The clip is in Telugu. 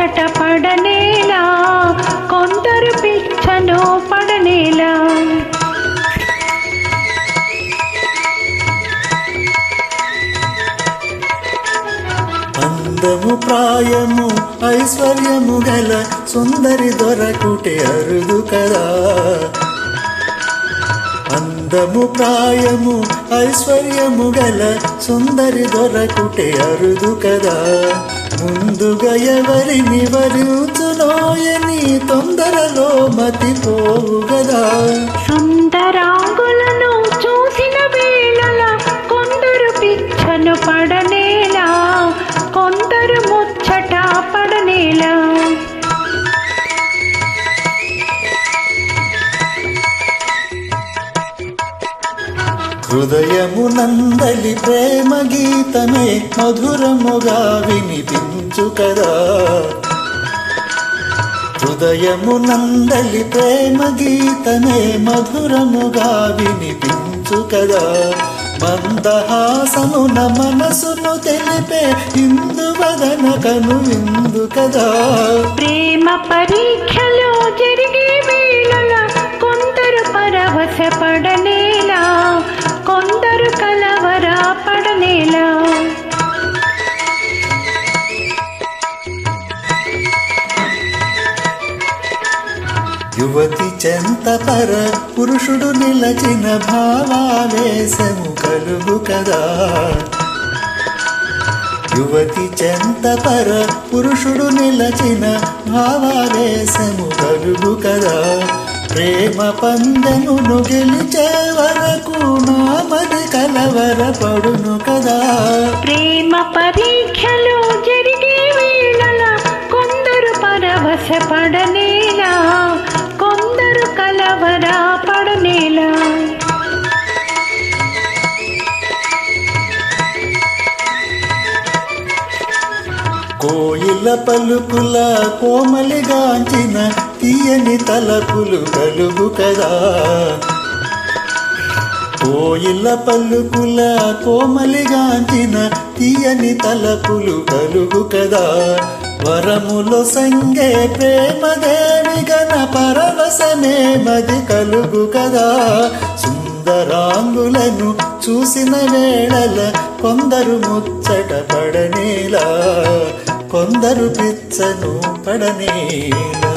ముచ్చట పడనేలా, కొందరు పిచ్చను పడనేలా. అందము ప్రాయము ఐశ్వర్యము గల సుందరి దొరకుటే అరుదు కదా. అందము ప్రాయము ఐశ్వర్యము గల సుందరి దొరకుటే అరుదు కదా. ముందుగా ఎవరిని వరించునోయని తొందరలో మతిపోవు గదా. సుందరాంగులను చూసిన వేళల కొందరు పిచ్చను పడనేలా, కొందరు ముచ్చట పడనేలా. హృదయము నందలి ప్రేమ గీతమే మధురముగా వినిపించు కదా. హృదయము నందలి ప్రేమ గీతమే మధురముగా వినిపించు కదా. మందహాసమున మనసును తెలిపే ఇందువదన కను విందు కదా. ప్రేమ పరీక్షలో జరిగే వేళల కొందరు పరవశ పడనేలా, కొందరు కలవర పడనేలా. యువతి చెంత పర పురుషుడు నిలచిన భావావేశము కలుగు కదా. యువతి చెంత పర పురుషుడు నిలచిన భావావేశము కలుగు కదా. ప్రేమ పందెమును గెలిచే వరకు నామది కలవర పడును కదా. ప్రేమ పరీక్షలో జరిగే వేళల కొందరు పరవశ పడనేలా, కొందరు కలవర పడనేలా. కోయిల పలుకుల కోమలిగాంచిన తీయని తలపులు కలుగు కదా. కోయిల పలుకుల కోమలిగాంచిన తీయని తలపులు కలుగు కదా. వరములో సంగే ప్రేమదేవి గన పరవశమే మది కలుగు కదా. సుందరాంగులను చూసిన వేళల కొందరు ముచ్చట పడనేలా, కొందరు పిచ్చను పడనేలా.